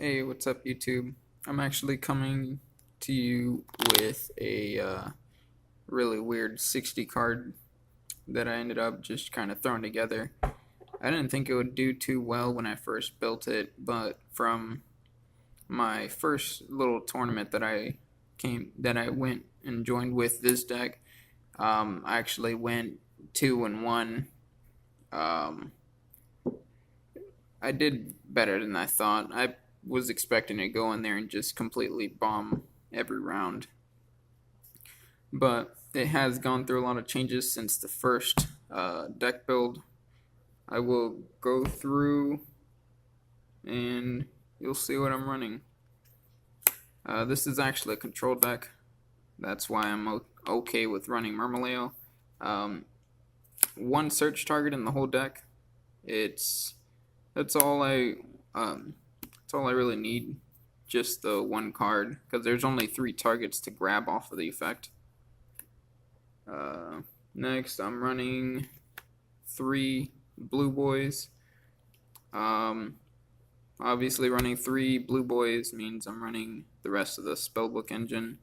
Hey, what's up, YouTube? I'm actually coming to you with a really weird 60 card that I ended up just kind of throwing together. I didn't think it would do too well when I first built it, but from my first little tournament that I went and joined with this deck, I actually went 2-1. Um, I did better than I thought. I was expecting to go in there and just completely bomb every round. But it has gone through a lot of changes since the first deck build. I will go through and you'll see what I'm running. This is actually a control deck. That's why I'm okay with running Murmaleo. One search target in the whole deck. It's that's all I that's all I really need. Just the one card because there's only 3 targets to grab off of the effect. Next, I'm running 3 blue boys. Obviously, running 3 blue boys means I'm running the rest of the spellbook engine.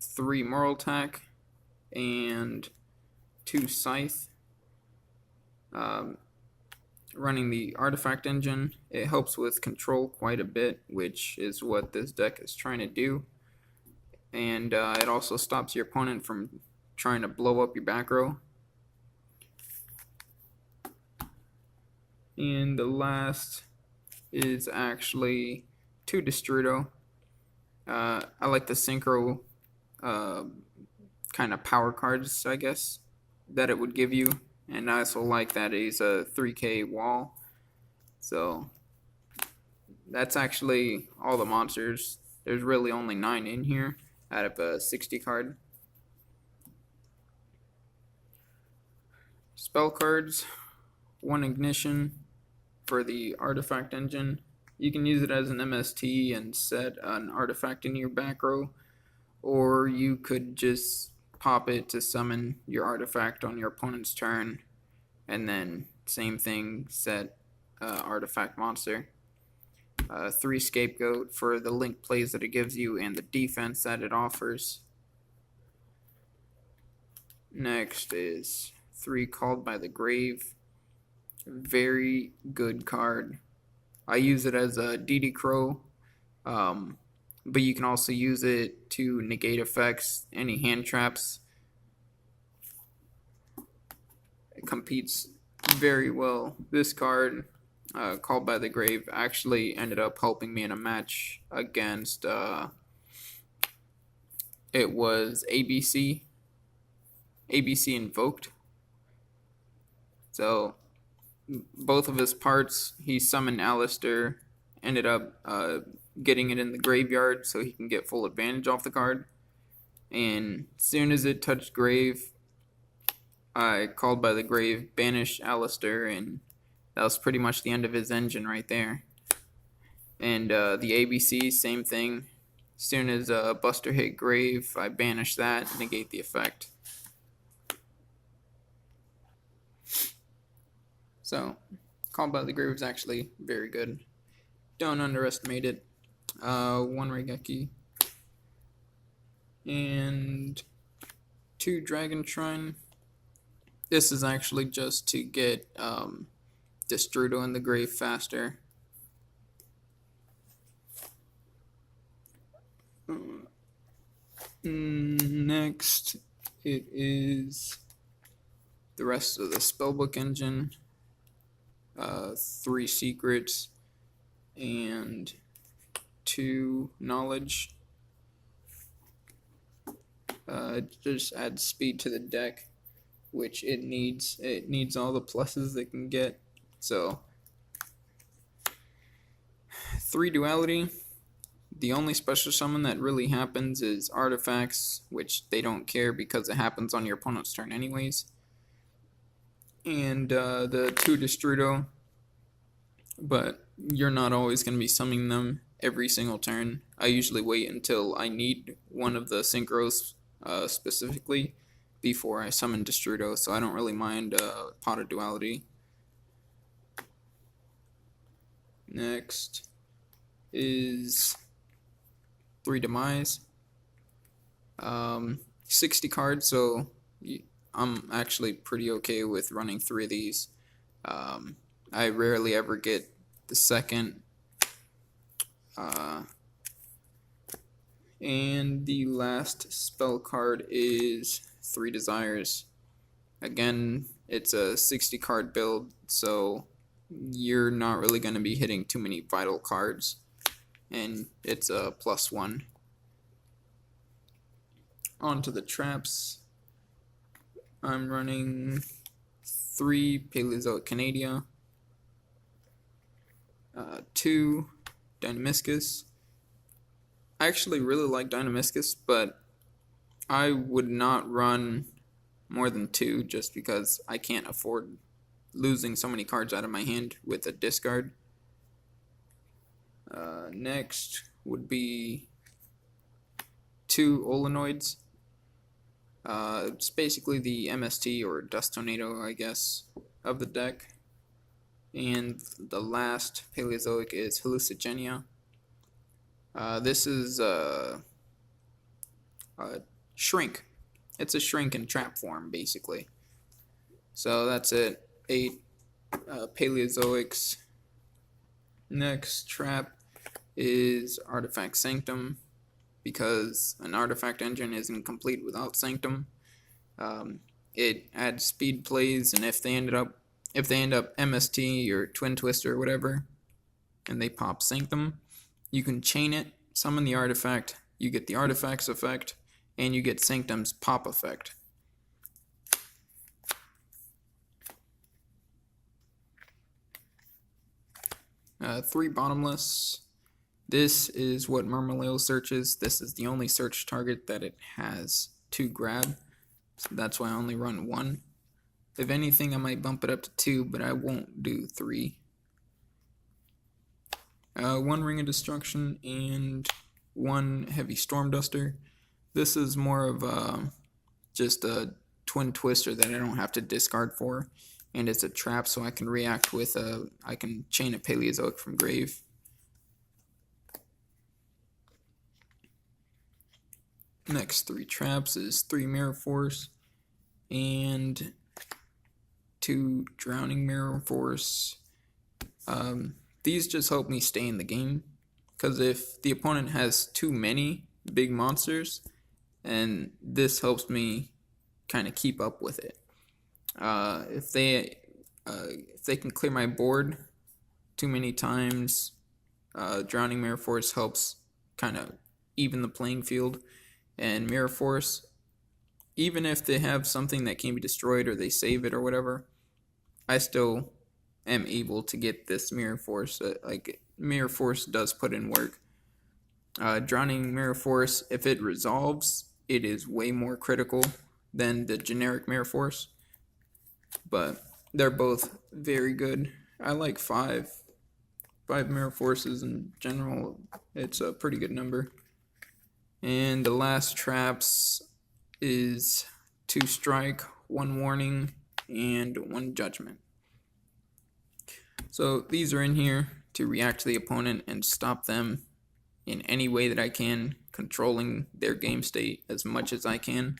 3 moral attack and 2 scythe. Running the artifact engine, it helps with control quite a bit, which is what this deck is trying to do. And it also stops your opponent from trying to blow up your back row. And the last is actually 2 Destrudo. I like the synchro kind of power cards, I guess, that it would give you. And I also like that he's a 3k wall. So that's actually all the monsters. There's really only 9 in here out of a 60 card. Spell cards, 1 ignition for the artifact engine. You can use it as an MST and set an artifact in your back row, or you could just pop it to summon your artifact on your opponent's turn, and then same thing, set artifact monster. 3 scapegoat for the link plays that it gives you and the defense that it offers. Next is 3 called by the grave. Very good card. I use it as a DD Crow, but you can also use it to negate effects, any hand traps. It competes very well. This card, called by the grave, actually ended up helping me in a match against it was ABC invoked. So both of his parts, he summoned Alistair, ended up getting it in the graveyard so he can get full advantage off the card. And as soon as it touched grave, I called by the grave, banished Alistair, and that was pretty much the end of his engine right there. And the ABC, same thing. As soon as Buster hit grave, I banished that, negate the effect. So, Called by the Grave is actually very good. Don't underestimate it. 1 Regeki. And 2 Dragon Shrine. This is actually just to get Destrudo in the grave faster. Next, it is the rest of the spellbook engine. 3 secrets and 2 knowledge. Just adds speed to the deck, which it needs. It needs all the pluses it can get. So 3 duality. The only special summon that really happens is artifacts, which they don't care because it happens on your opponent's turn anyways. And the 2 Destrudo, but you're not always going to be summoning them every single turn. I usually wait until I need one of the synchros specifically before I summon Destrudo, so I don't really mind Pot of Duality. Next is 3 Demise. 60 cards, so I'm actually pretty okay with running 3 of these. I rarely ever get the second. And the last spell card is 3 Desires. Again, it's a 60 card build, so you're not really going to be hitting too many vital cards, and it's a +1. Onto the traps. I'm running 3 Paleozoic Canadia, 2 Dynamiscus. I actually really like Dynamiscus, but I would not run more than 2 just because I can't afford losing so many cards out of my hand with a discard. Next would be 2 Olenoids. It's basically the MST or Dust Tornado, I guess, of the deck. And the last Paleozoic is Hallucigenia. This is a shrink. It's a shrink in trap form, basically. So that's it. 8 Paleozoics. Next trap is Artifact Sanctum, because an artifact engine isn't complete without Sanctum. It adds speed plays, and if they end up MST or Twin Twister or whatever, and they pop Sanctum, you can chain it, summon the artifact, you get the artifact's effect, and you get Sanctum's pop effect. Three Bottomless. This is what Murmileo searches. This is the only search target that it has to grab, so that's why I only run 1. If anything, I might bump it up to 2, but I won't do 3. 1 Ring of Destruction and 1 Heavy Storm Duster. This is more of just a Twin Twister that I don't have to discard for, and it's a trap, so I can react with I can chain a Paleozoic from grave. Next 3 traps is 3 Mirror Force and 2 Drowning Mirror Force. These just help me stay in the game, because if the opponent has too many big monsters, and this helps me kind of keep up with it. If they can clear my board too many times, Drowning Mirror Force helps kind of even the playing field. And Mirror Force, even if they have something that can be destroyed or they save it or whatever, I still am able to get this Mirror Force. Mirror Force does put in work. Drowning Mirror Force, if it resolves, it is way more critical than the generic Mirror Force. But they're both very good. I like 5 Mirror Forces in general. It's a pretty good number. And the last traps is 2 Strike, 1 Warning, and 1 Judgment. So these are in here to react to the opponent and stop them in any way that I can, controlling their game state as much as I can.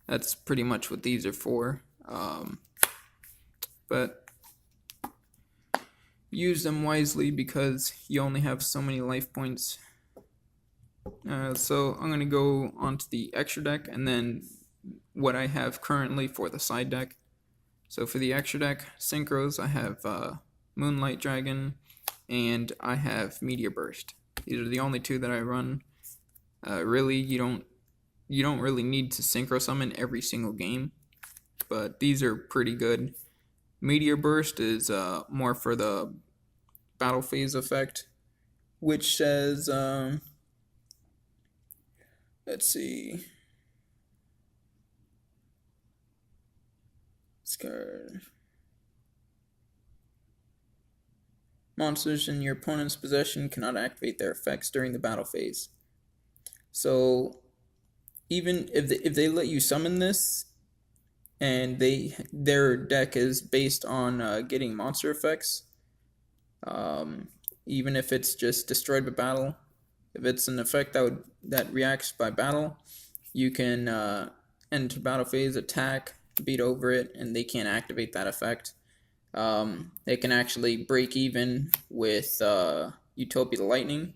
That's pretty much what these are for. But use them wisely, because you only have so many life points. So I'm going to go onto the extra deck and then what I have currently for the side deck. So for the extra deck, Synchros, I have Moonlight Dragon and I have Meteor Burst. These are the only 2 that I run. Really, you don't really need to Synchro Summon every single game, but these are pretty good. Meteor Burst is more for the battle phase effect, which says, let's see. This card. Monsters in your opponent's possession cannot activate their effects during the battle phase. So even if they let you summon this, and their deck is based on getting monster effects, even if it's just destroyed by battle. If it's an effect that reacts by battle, you can enter battle phase, attack, beat over it, and they can't activate that effect. They can actually break even with Utopia the Lightning,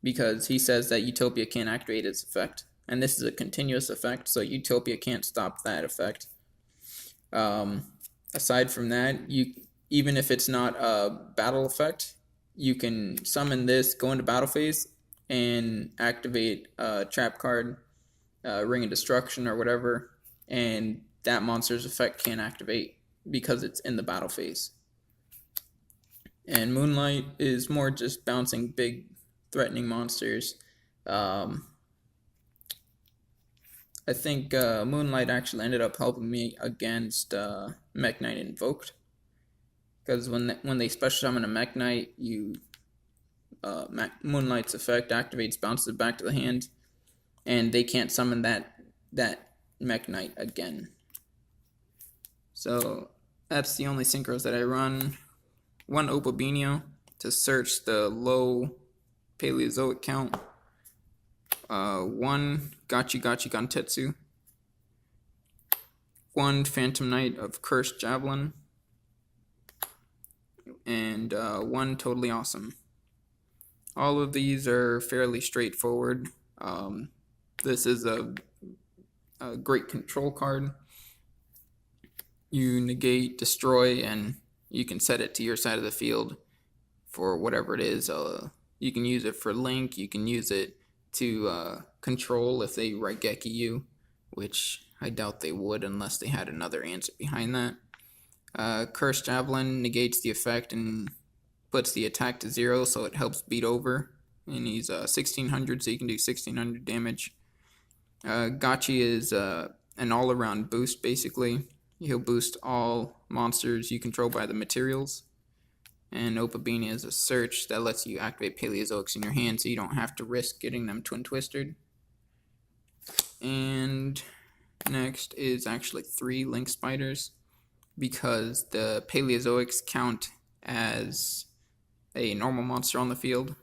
because he says that Utopia can't activate its effect. And this is a continuous effect, so Utopia can't stop that effect. Aside from that, even if it's not a battle effect, you can summon this, go into battle phase, and activate a trap card, Ring of Destruction or whatever, and that monster's effect can't activate because it's in the battle phase. And Moonlight is more just bouncing big, threatening monsters. I think Moonlight actually ended up helping me against Mech Knight Invoked, because when they special summon a Mech Knight, Moonlight's effect activates, bounces it back to the hand, and they can't summon that Mech Knight again. So that's the only synchros that I run. One Opobinio to search the low Paleozoic count. One Gachi Gantetsu. One Phantom Knight of Cursed Javelin. And one Totally Awesome. All of these are fairly straightforward. This is a great control card. You negate, destroy, and you can set it to your side of the field for whatever it is. You can use it for link, you can use it to control if they Raigeki you, which I doubt they would unless they had another answer behind that. Cursed Javelin negates the effect and puts the attack to 0, so it helps beat over. And he's 1600, so you can do 1600 damage. Gachi is an all-around boost, basically. He'll boost all monsters you control by the materials. And Opobini is a search that lets you activate Paleozoics in your hand, so you don't have to risk getting them Twin Twistered. And next is actually 3 Link Spiders, because the Paleozoics count as a normal monster on the field.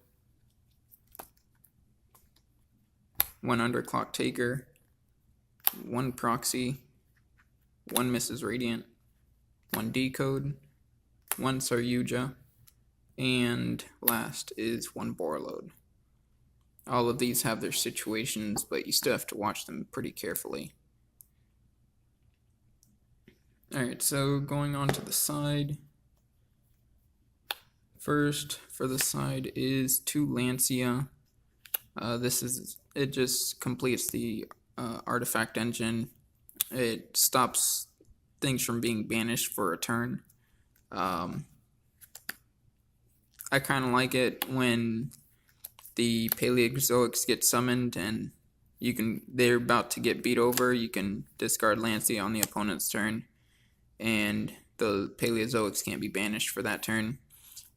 1 Underclock Taker, 1 Proxy, 1 Mrs. Radiant, 1 Decode, 1 Saryuja, and last is 1 Borload. All of these have their situations, but you still have to watch them pretty carefully. Alright, so going on to the side. First, for the side is 2 Lancia. It just completes the artifact engine. It stops things from being banished for a turn. I kind of like it when the Paleozoics get summoned and they're about to get beat over. You can discard Lancia on the opponent's turn, and the Paleozoics can't be banished for that turn.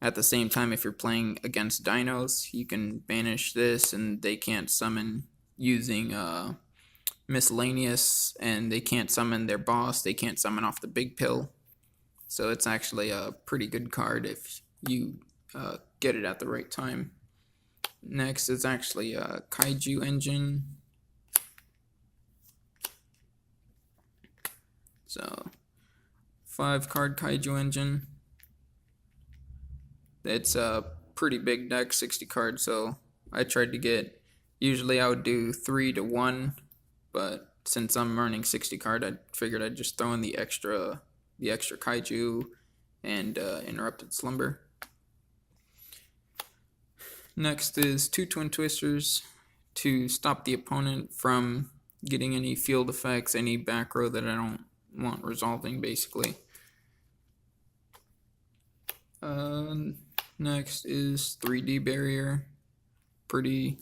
At the same time, if you're playing against dinos, you can banish this and they can't summon using miscellaneous, and they can't summon their boss, they can't summon off the big pill. So it's actually a pretty good card if you get it at the right time. Next is actually a Kaiju engine. So 5 card Kaiju engine. It's a pretty big deck, 60 cards, so I tried to get, usually I would do 3 to 1, but since I'm running 60 card, I figured I'd just throw in the extra Kaiju and Interrupted Slumber. Next is 2 Twin Twisters to stop the opponent from getting any field effects, any back row that I don't want resolving, basically. Next is 3D Barrier. Pretty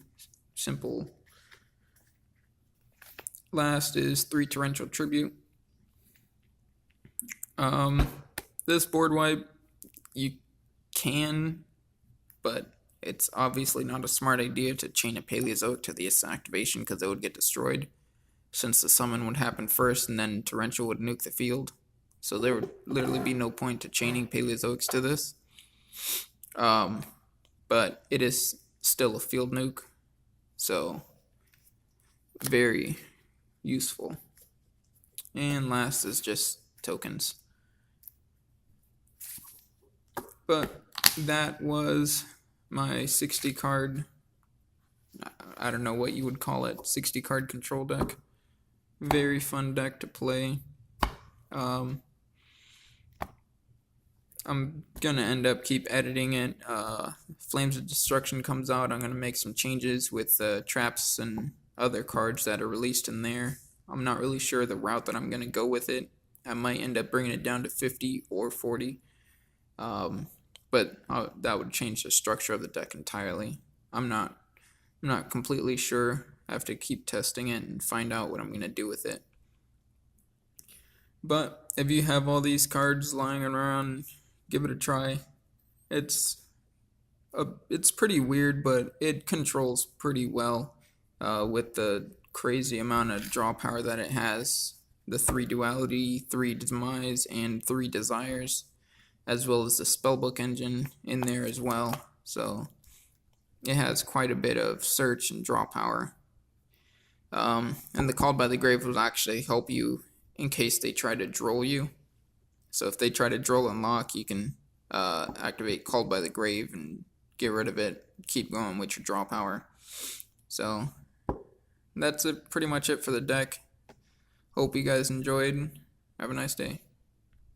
simple. Last is 3 Torrential Tribute. This board wipe, you can, but it's obviously not a smart idea to chain a Paleozoic to this activation because it would get destroyed, since the summon would happen first and then Torrential would nuke the field. So there would literally be no point to chaining Paleozoics to this. But but it is still a field nuke, so very useful. And last is just tokens. But that was my 60 card, I don't know what you would call it, 60 card control deck. Very fun deck to play. I'm gonna end up keep editing it. Flames of Destruction comes out, I'm gonna make some changes with traps and other cards that are released in there. I'm not really sure the route that I'm gonna go with it. I might end up bringing it down to 50 or 40, but that would change the structure of the deck entirely. I'm not completely sure. I have to keep testing it and find out what I'm gonna do with it. But if you have all these cards lying around, give it a try. It's pretty weird, but it controls pretty well with the crazy amount of draw power that it has. The 3 duality, 3 demise, and 3 desires, as well as the spellbook engine in there as well. So it has quite a bit of search and draw power. And the Called by the Grave will actually help you in case they try to droll you. So if they try to droll and lock, you can activate Called by the Grave and get rid of it. Keep going with your draw power. So that's pretty much it for the deck. Hope you guys enjoyed. Have a nice day.